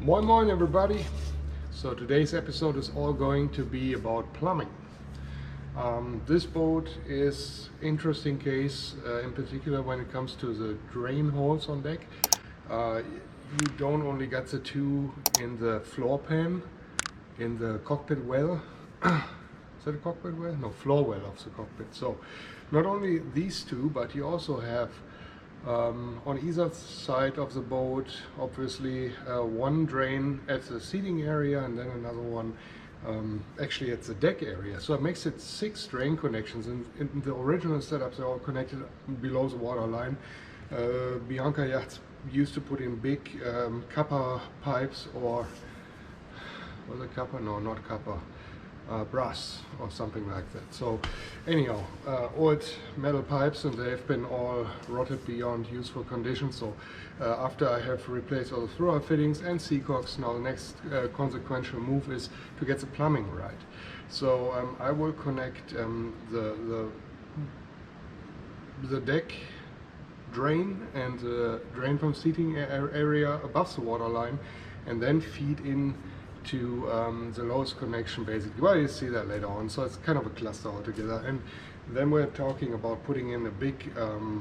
Moin moin everybody! So today's episode is all going to be about plumbing. This boat is interesting case in particular when it comes to the drain holes on deck. You don't only get the two in the floor pan, in the cockpit well. Is that a cockpit well? No, floor well of the cockpit. So not only these two, but you also have on either side of the boat, obviously, one drain at the seating area and then another one actually at the deck area. So it makes it 6 drain connections. In the original setups, they're all connected below the water line. Bianca yachts used to put in big copper pipes, or was it copper? No, not copper. Brass or something like that. So anyhow, old metal pipes, and they've been all rotted beyond useful condition. So after I have replaced all the throwout fittings and seacocks, now the next consequential move is to get the plumbing right. So I will connect the deck drain and the drain from seating area above the water line, and then feed in to the lowest connection basically. Well, you see that later on, so it's kind of a cluster altogether. And then we're talking about putting in a big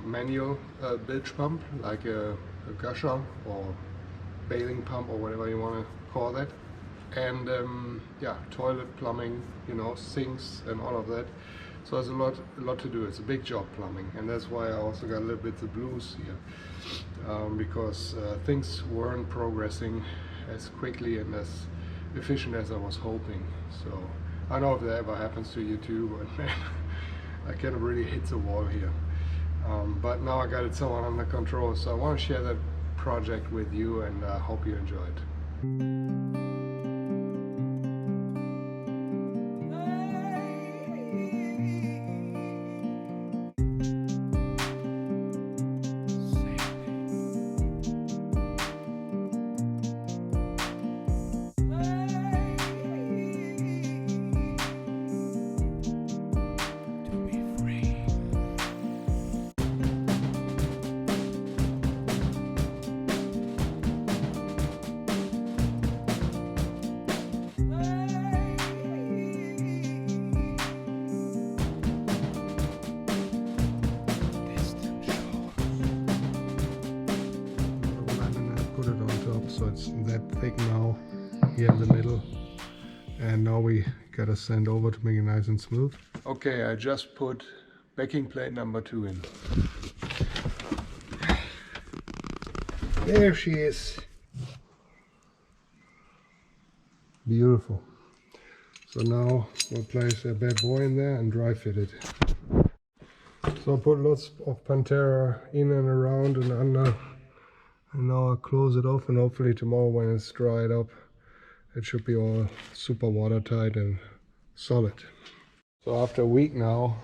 manual bilge pump, like a gusher or bailing pump or whatever you want to call that. And yeah, toilet plumbing, you know, sinks and all of that. So there's a lot to do. It's a big job, plumbing, and that's why I also got a little bit the blues here, because things weren't progressing as quickly and as efficient as I was hoping. So I don't know if that ever happens to you too, but man, I kind of really hit the wall here. But now I got it somewhat under control, so I want to share that project with you, and I hope you enjoy it. So it's that thick now here in the middle, and now we gotta sand over to make it nice and smooth. Okay, I just put backing plate number 2 in. There she is. Beautiful. So now we'll place a bad boy in there and dry fit it. So I put lots of Pantera in and around and under. And now I'll close it off, and hopefully tomorrow when it's dried up, it should be all super watertight and solid. So after a week now,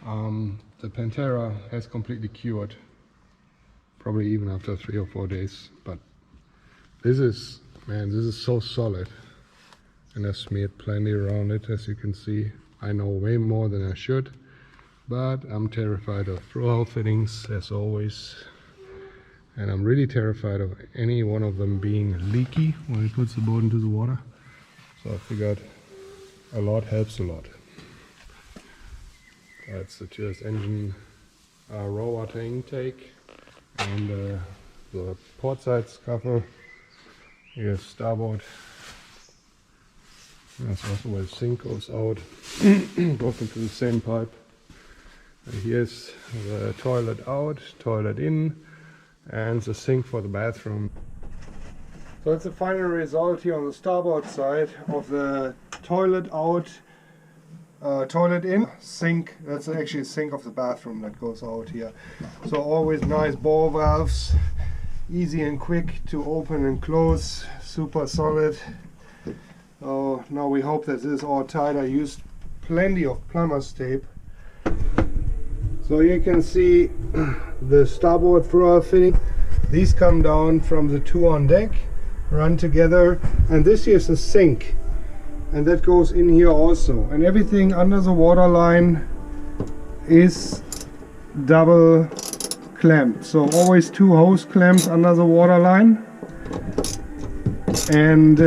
the Pantera has completely cured. Probably even after 3 or 4 days. But this is, man, this is so solid. And I've smeared plenty around it, as you can see. I know way more than I should, but I'm terrified of throwout fittings, as always. And I'm really terrified of any one of them being leaky when it puts the boat into the water. So I figured a lot helps a lot. That's the TS engine raw water intake, and the port side scuffer. Here's starboard. That's also where the sink goes out, goes into the same pipe. And here's the toilet out, toilet in, and the sink for the bathroom. So it's the final result here on the starboard side of the toilet out, toilet in, sink. That's actually a sink of the bathroom that goes out here. So always nice ball valves, easy and quick to open and close, super solid. So now we hope that this is all tight. I used plenty of plumber's tape. So you can see the starboard throwout fitting. These come down from the 2 on deck, run together, and this here is the sink, and that goes in here also. And everything under the water line is double clamped. So always 2 hose clamps under the water line. and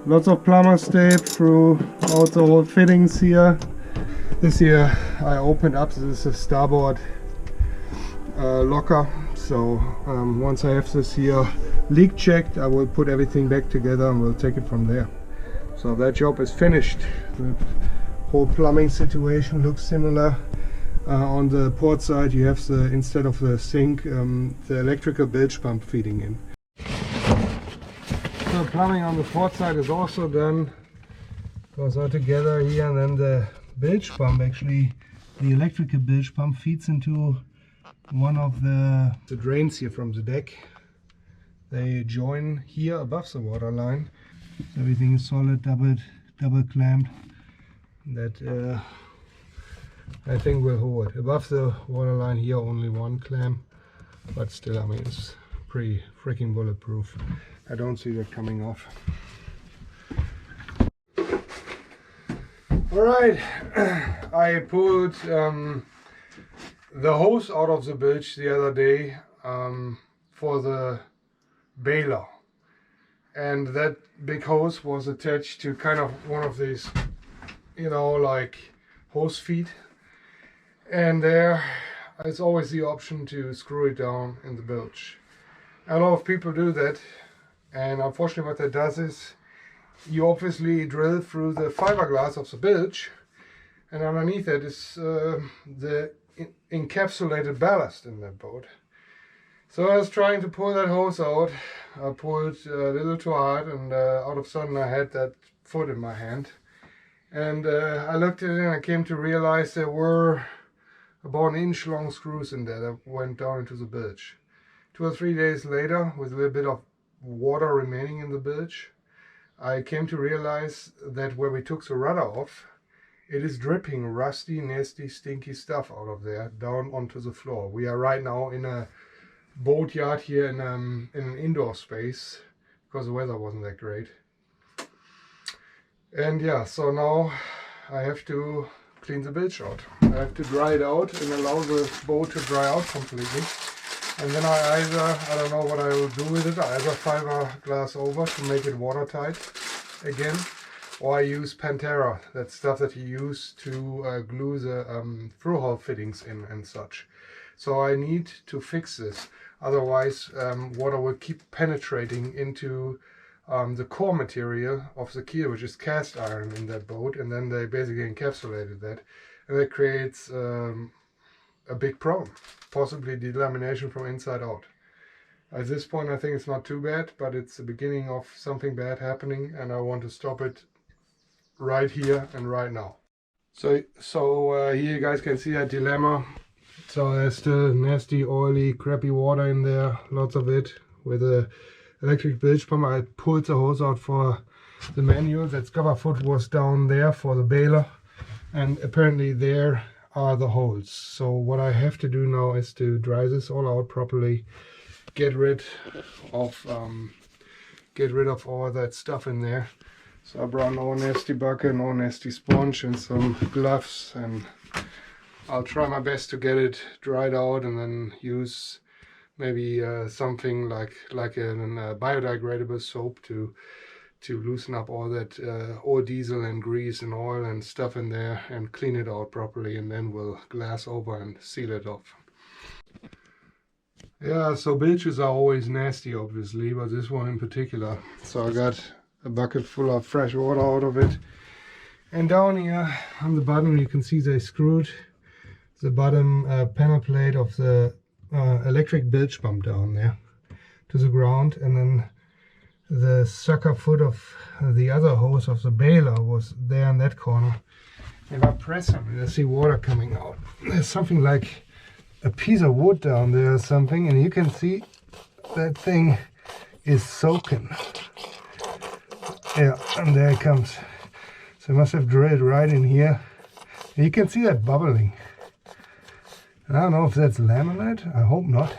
lots of plumber's tape throughout the whole fittings here. This here I opened up. This is a starboard locker. So once I have this here leak checked, I will put everything back together and we'll take it from there. So that job is finished. The whole plumbing situation looks similar. On the port side you have the, instead of the sink, the electrical bilge pump feeding in. So plumbing on the port side is also done. Goes all together here, and then the bilge pump, actually the electrical bilge pump feeds into one of the drains here from the deck. They join here above the water line. So everything is solid, double clamped. That I think will hold. Above the water line here only one clamp, but still, I mean, it's pretty freaking bulletproof. I don't see that coming off. Alright, I pulled the hose out of the bilge the other day for the baler, and that big hose was attached to kind of one of these, you know, like hose feet, and there is always the option to screw it down in the bilge. A lot of people do that, and unfortunately what that does is you obviously drill through the fiberglass of the bilge, and underneath it is the encapsulated ballast in that boat. So I was trying to pull that hose out. I pulled a little too hard, and all of a sudden I had that foot in my hand. And I looked at it and I came to realize there were about 1-inch long screws in there that went down into the bilge. 2 or 3 days later, with a little bit of water remaining in the bilge, I came to realize that where we took the rudder off, it is dripping rusty, nasty, stinky stuff out of there down onto the floor. We are right now in a boat yard here in an indoor space because the weather wasn't that great. And yeah, so now I have to clean the bilge out. I have to dry it out and allow the boat to dry out completely. And then I don't know what I will do with it. I either fiberglass over to make it watertight again, or I use Pantera, that stuff that you use to glue the through-hole fittings in and such. So I need to fix this. Otherwise, water will keep penetrating into the core material of the keel, which is cast iron in that boat, and then they basically encapsulated that, and that creates a big problem, possibly delamination from inside out. At this point I think it's not too bad, but it's the beginning of something bad happening, and I want to stop it right here and right now. So here you guys can see that dilemma. So there's still nasty, oily, crappy water in there, lots of it. With a electric bilge pump, I pulled the hose out for the manual. That scupper foot was down there for the baler, and apparently there are the holes. So what I have to do now is to dry this all out properly, get rid of all that stuff in there. So I brought an all nasty bucket, an all nasty sponge, and some gloves, and I'll try my best to get it dried out, and then use maybe something like a biodegradable soap to loosen up all that old diesel and grease and oil and stuff in there, and clean it out properly, and then we'll glass over and seal it off. Yeah, so bilges are always nasty obviously, but this one in particular. So I got a bucket full of fresh water out of it, and down here on the bottom you can see they screwed the bottom panel plate of the electric bilge pump down there to the ground, and then the sucker foot of the other hose of the baler was there in that corner. If I press on it, I see water coming out. There's something like a piece of wood down there or something, and you can see that thing is soaking. Yeah, and there it comes. So I must have drilled right in here. And you can see that bubbling. And I don't know if that's laminate, I hope not.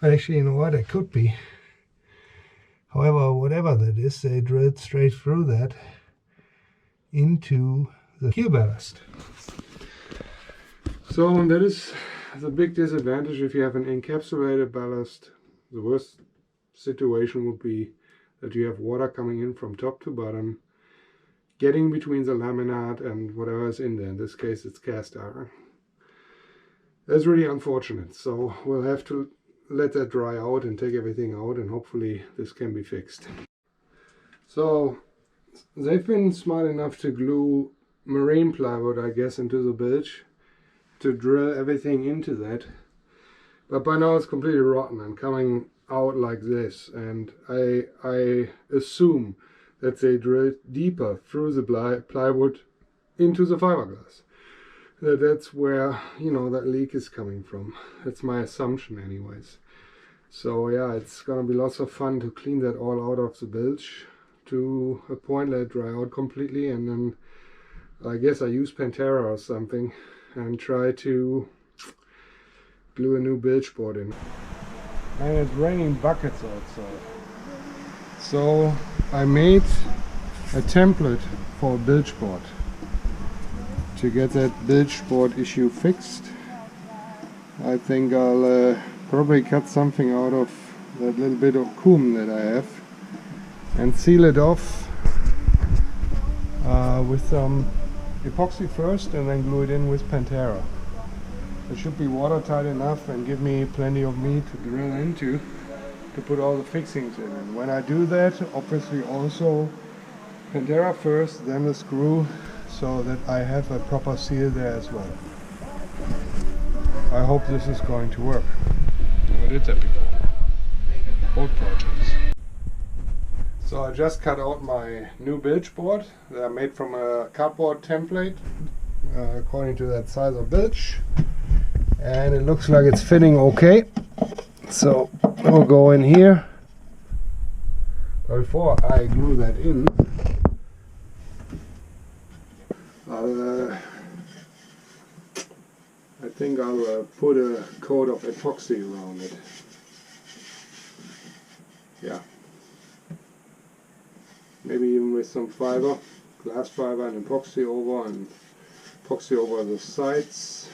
But actually, you know what, it could be. However, whatever that is, they drilled straight through that into the keel ballast. So that is the big disadvantage if you have an encapsulated ballast. The worst situation would be that you have water coming in from top to bottom, getting between the laminate and whatever is in there. In this case it's cast iron. That's really unfortunate, so we'll have to let that dry out and take everything out, and hopefully this can be fixed. So they've been smart enough to glue marine plywood, I guess, into the bilge to drill everything into that, but by now it's completely rotten and coming out like this, and I assume that they drilled deeper through the plywood into the fiberglass. That's where, you know, that leak is coming from. That's my assumption anyways. So yeah, it's gonna be lots of fun to clean that all out of the bilge to a point, let it dry out completely, and then I guess I use Pantera or something and try to glue a new bilge board in. And it's raining buckets outside. So I made a template for a bilge board to get that bilge board issue fixed. I think I'll probably cut something out of that little bit of coom that I have and seal it off with some epoxy first, and then glue it in with Pantera. It should be watertight enough and give me plenty of meat to drill into to put all the fixings in. And when I do that, obviously also Pantera first, then the screw, so that I have a proper seal there as well. I hope this is going to work. Never did that before. Both projects. So I just cut out my new bilge board. They are made from a cardboard template according to that size of bilge, and it looks like it's fitting okay. So I'll go in here. But before I glue that in, I think I'll put a coat of epoxy around it. Yeah. Maybe even with some fiber, glass fiber, and epoxy over the sides.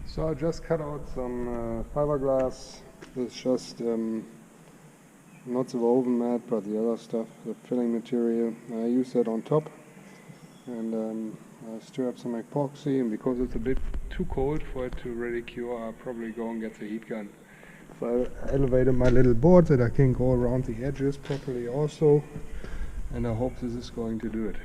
So I just cut out some fiberglass. It's just not the woven mat, but the other stuff, the filling material. I use that on top, and I stir up some epoxy, and because it's a bit too cold for it to really cure, I'll probably go and get the heat gun. So I elevated my little board that I can go around the edges properly also, and I hope this is going to do it.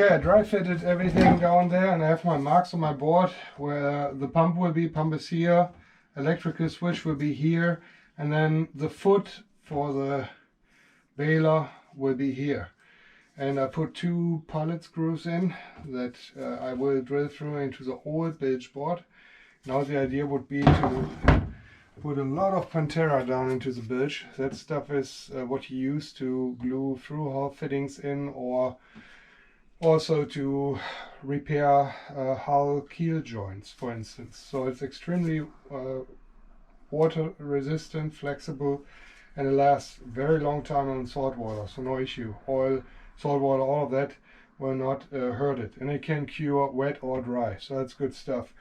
Okay, I dry fitted everything down there, and I have my marks on my board where the pump will be. Pump is here, electrical switch will be here, and then the foot for the baler will be here. And I put 2 pilot screws in that I will drill through into the old bilge board. Now the idea would be to put a lot of Pantera down into the bilge. That stuff is what you use to glue through hull fittings in, or also to repair hull keel joints, for instance. So it's extremely water resistant, flexible, and it lasts a very long time on salt water, so no issue. Oil, salt water, all of that will not hurt it, and it can cure wet or dry, so that's good stuff.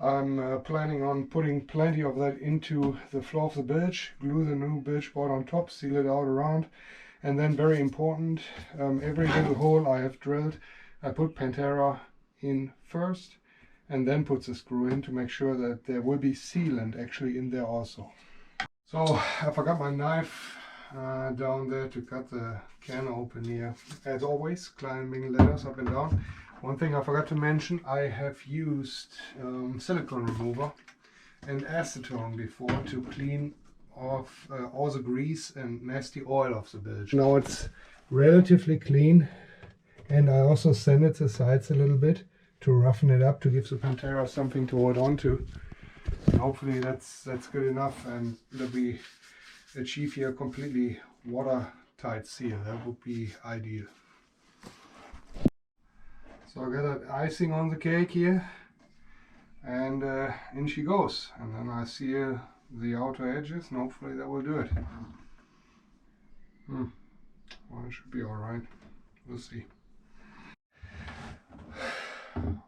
I'm planning on putting plenty of that into the floor of the bilge, glue the new bilge board on top, seal it out around, and then very important, every little hole I have drilled, I put Pantera in first and then put the screw in to make sure that there will be sealant actually in there also. So I forgot my knife down there to cut the can open here. As always, climbing ladders up and down. One thing I forgot to mention, I have used silicone remover and acetone before to clean off all the grease and nasty oil of the bilge. Now it's relatively clean. And I also sanded the sides a little bit to roughen it up, to give the Pantera something to hold on to. And hopefully that's good enough, and that we achieve here a completely watertight seal. That would be ideal. So I got that icing on the cake here, and in she goes. And then I seal the outer edges, and hopefully that will do it. Well, it should be alright. We'll see.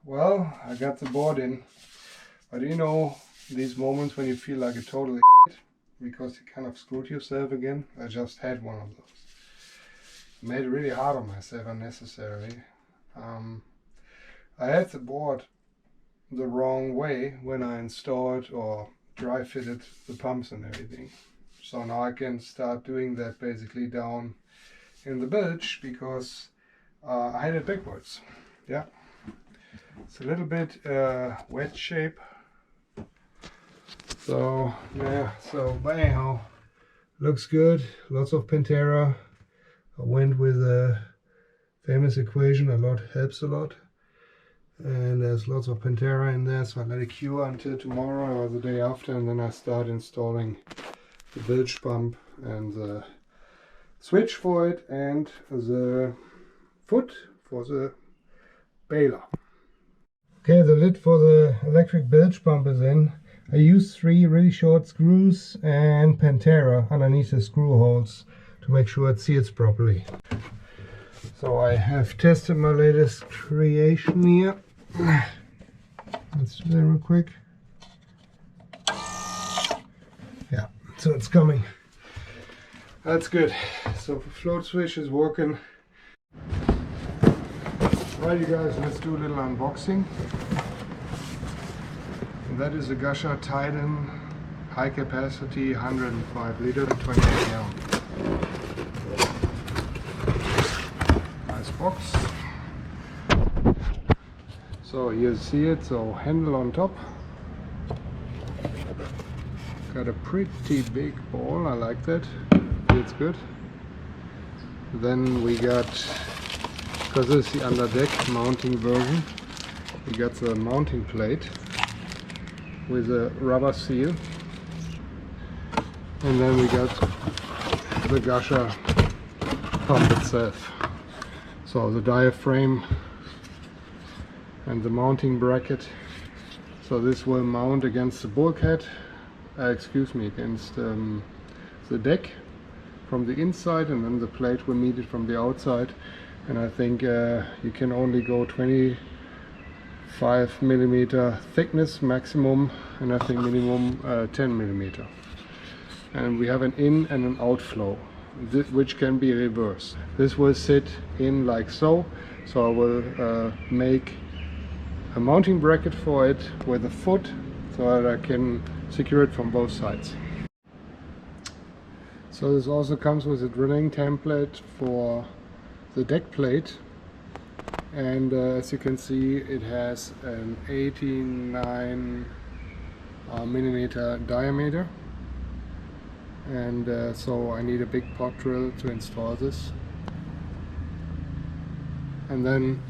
Well, I got the board in. But you know, these moments when you feel like a total idiot because you kind of screwed yourself again? I just had one of those. Made it really hard on myself unnecessarily. I had the board the wrong way when I installed or dry fitted the pumps and everything. So now I can start doing that basically down in the bilge because I had it backwards. Yeah, it's a little bit wedge shape. So yeah, but anyhow, looks good. Lots of Pantera. I went with a famous equation, a lot helps a lot. And there's lots of Pantera in there, so I let it cure until tomorrow or the day after, and then I start installing the bilge pump and the switch for it and the foot for the baler. Okay, the lid for the electric bilge pump is in. I used 3 really short screws and Pantera underneath the screw holes to make sure it seals properly. So I have tested my latest creation here. Let's do that real quick. Yeah, so it's coming. That's good. So the float switch is working. Right, you guys, let's do a little unboxing. And that is a Gusher Titan high capacity 105 liter 28 gallon. Nice box. So here you see it, so handle on top. Got a pretty big ball, I like that. Feels good. Then we got, because this is the under deck mounting version, we got the mounting plate with a rubber seal. And then we got the Gusher pump itself. So the diaphragm and the mounting bracket. So this will mount against the bulkhead, against the deck from the inside, and then the plate will meet it from the outside. And I think you can only go 25 millimeter thickness maximum, and I think minimum 10 millimeter. And we have an in and an outflow, which can be reversed. This will sit in like so. So I will make a mounting bracket for it with a foot so that I can secure it from both sides. So this also comes with a drilling template for the deck plate, and as you can see, it has an 89 millimeter diameter, and so I need a big pot drill to install this. And then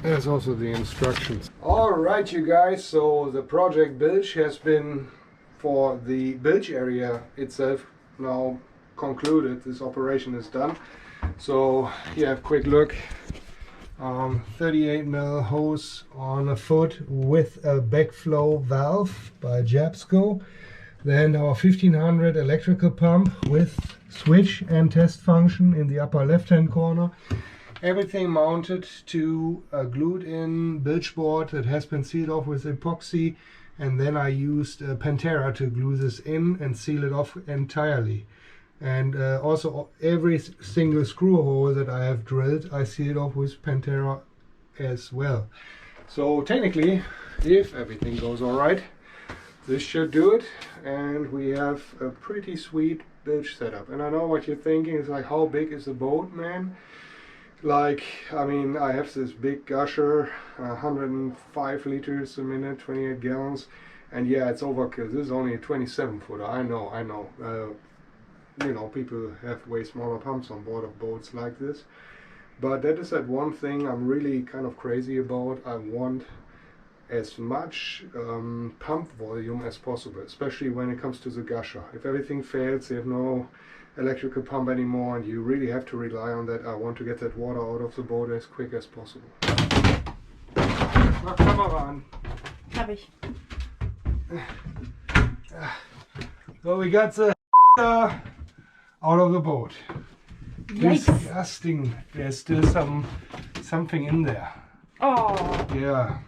there's also the instructions. Alright, you guys, so the project bilge has been, for the bilge area itself, now concluded. This operation is done. So here, have a quick look. 38 mm hose on a foot with a backflow valve by Jabsco. Then our 1500 electrical pump with switch and test function in the upper left hand corner. Everything mounted to a glued in bilge board that has been sealed off with epoxy, and then I used Pantera to glue this in and seal it off entirely. And also every single screw hole that I have drilled, I sealed off with Pantera as well. So technically, if everything goes alright, this should do it, and we have a pretty sweet bilge setup. And I know what you're thinking, it's like, how big is the boat, man? Like, I mean, I have this big Gusher, 105 liters a minute, 28 gallons, and yeah, it's overkill. This is only a 27 footer. I know. You know, people have way smaller pumps on board of boats like this, But that is that one thing I'm really kind of crazy about. I want as much pump volume as possible, especially when it comes to the gusher. If everything fails, you have no electrical pump anymore and you really have to rely on that. I want to get that water out of the boat as quick as possible. Mach Kamera an. Hab ich. So we got the out of the boat. Yikes. Disgusting. There's still something in there. Oh. Yeah.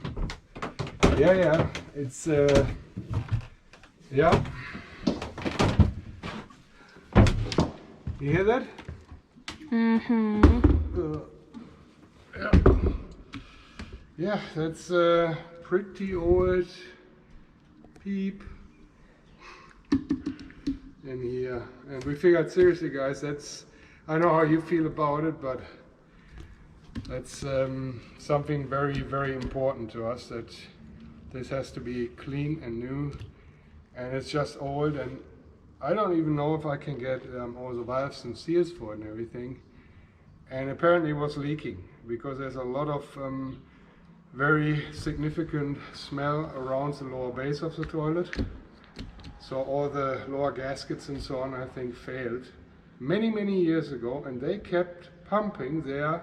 Yeah. It's yeah. You hear that? Mm-hmm. Yeah, that's a pretty old peep in here. And we figured, seriously guys, that's, I know how you feel about it, but that's something very, very important to us, that this has to be clean and new. And it's just old, and I don't even know if I can get all the valves and seals for it and everything. And apparently it was leaking, because there's a lot of very significant smell around the lower base of the toilet. So all the lower gaskets and so on, I think, failed many years ago, and they kept pumping their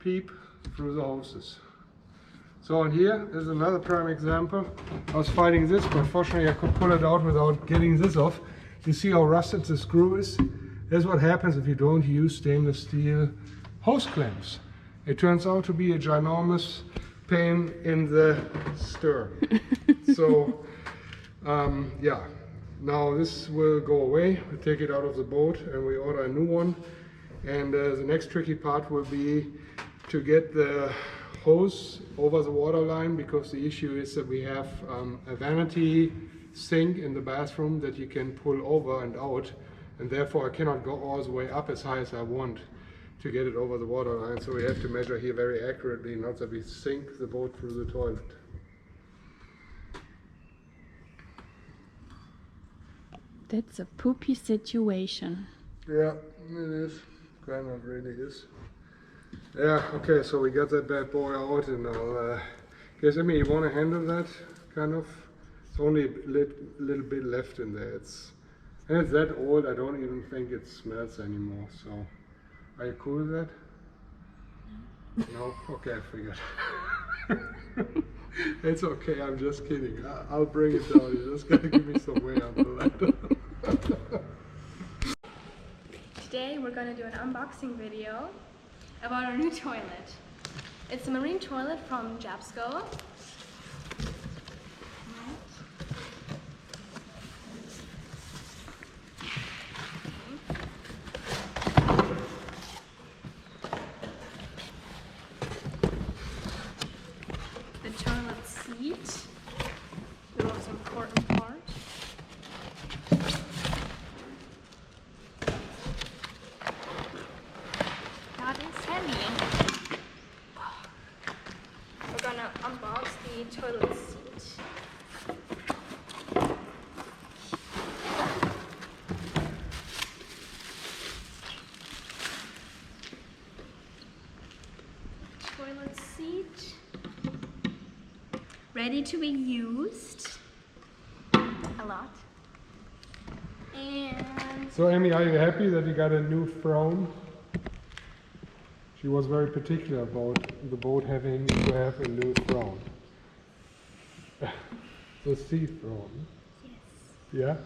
PEEP through the hoses. So and here is another prime example. I was fighting this, but fortunately I could pull it out without getting this off. You see how rusted the screw is? That's what happens if you don't use stainless steel hose clamps. It turns out to be a ginormous pain in the stern. So yeah, now this will go away. We take it out of the boat and we order a new one. And the next tricky part will be to get the hose over the water line, because the issue is that we have a vanity sink in the bathroom that you can pull over and out, and therefore I cannot go all the way up as high as I want to get it over the water line. So we have to measure here very accurately, not that we sink the boat through the toilet. That's a poopy situation. Yeah, it is. Kind of really is. Yeah, okay, so we got that bad boy out, and I'll guess, I mean, you want to handle that, kind of? It's only a little bit left in there. And it's that old, I don't even think it smells anymore, so. Are you cool with that? No? Okay, I figured. It's okay, I'm just kidding. I'll bring it down. You just gotta give me some way under that. Today we're going to do an unboxing video about our new toilet. It's a marine toilet from Japsko. The toilet seat, the most important part. We're gonna unbox the toilet seat. Toilet seat. Ready to be used. A lot. And So Amy, are you happy that you got a new throne? She was very particular about the boat having to have a new throne. The sea throne. yes. Yeah?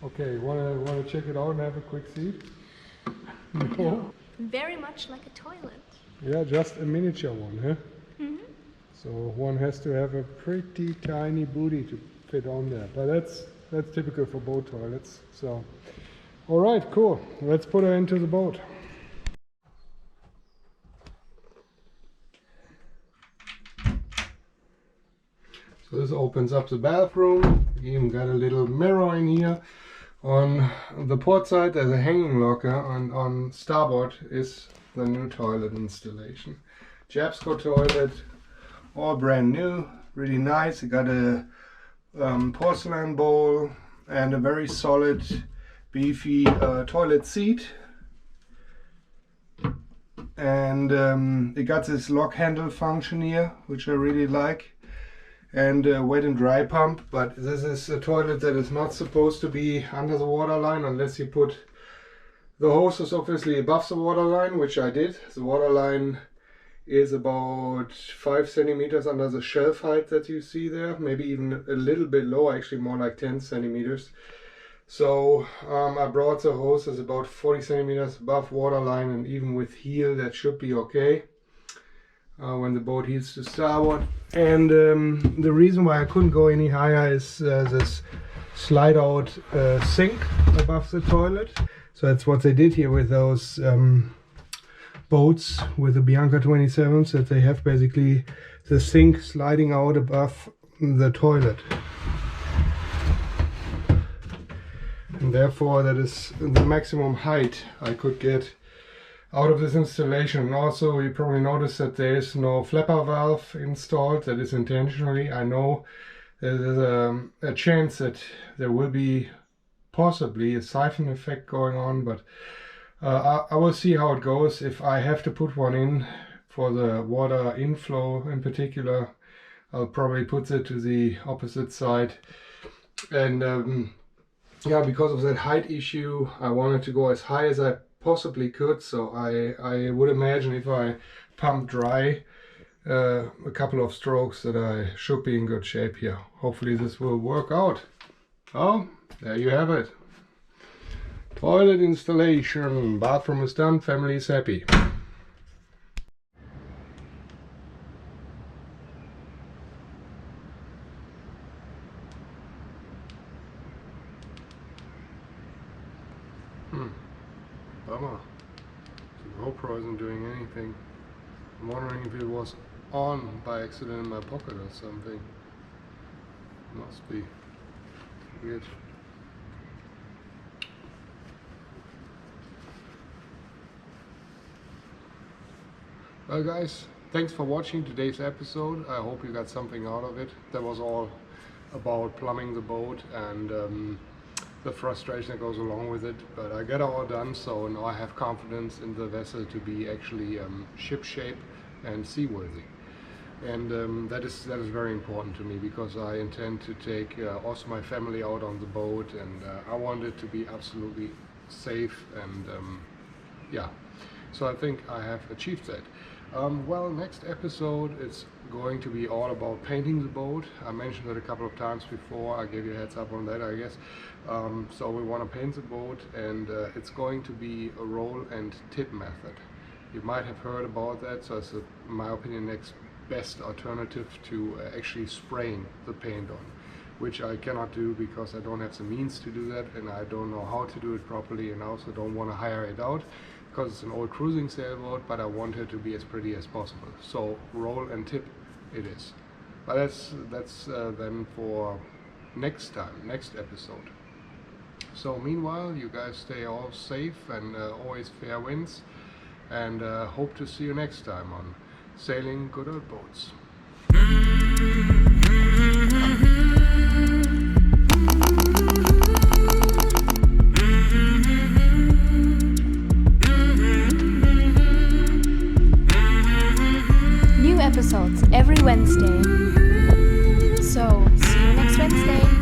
Okay, wanna check it out and have a quick seat? No? Very much like a toilet. Yeah, just a miniature one, huh? Mm-hmm. So one has to have a pretty tiny booty to fit on there. But that's typical for boat toilets. So, all right, cool. Let's put her into the boat. So this opens up the bathroom. You even got a little mirror in here. On the port side there's a hanging locker, and on starboard is the new toilet installation. Japsko toilet, all brand new, really nice. It got a porcelain bowl and a very solid, beefy toilet seat. and it got this lock handle function here, which I really like, and a wet and dry pump. But this is a toilet that is not supposed to be under the water line unless you put the hose is obviously above the water line, which I did. The water line is about 5 centimeters under the shelf height that you see there, maybe even a little bit lower, actually more like 10 centimeters. So I brought the hoses about 40 centimeters above waterline, and even with heel that should be okay when the boat heels to starboard. And the reason why I couldn't go any higher is this slide out sink above the toilet. So that's what they did here with those boats with the Bianca 27s, that they have basically the sink sliding out above the toilet. And therefore that is the maximum height I could get out of this installation. And also you probably noticed that there is no flapper valve installed. That is intentionally. I know there's a chance that there will be possibly a siphon effect going on, but I will see how it goes. If I have to put one in for the water inflow in particular, I'll probably put it to the opposite side. And yeah, because of that height issue, I wanted to go as high as I possibly could. So I would imagine if I pump dry a couple of strokes that I should be in good shape here. Hopefully this will work out. Oh, there you have it. Toilet installation. Bathroom is done. Family is happy. Bummer. The GoPro isn't doing anything. I'm wondering if it was on by accident in my pocket or something. Must be weird. Well guys, thanks for watching today's episode. I hope you got something out of it. That was all about plumbing the boat and the frustration that goes along with it, but I got it all done, so now I have confidence in the vessel to be actually ship shape and seaworthy. And that is very important to me, because I intend to take also my family out on the boat, and I want it to be absolutely safe, and yeah, so I think I have achieved that. Well, next episode it's going to be all about painting the boat. I mentioned it a couple of times before. I gave you a heads up on that, I guess. So we want to paint the boat, and it's going to be a roll and tip method. You might have heard about that, so it's, in my opinion, next best alternative to actually spraying the paint on, which I cannot do because I don't have the means to do that, and I don't know how to do it properly, and I also don't want to hire it out because it's an old cruising sailboat, but I want it to be as pretty as possible. So roll and tip it is. But that's then for next time, next episode. So meanwhile, you guys stay all safe and always fair winds, and hope to see you next time on Sailing Good Old Boats. New episodes every Wednesday. So, see you next Wednesday.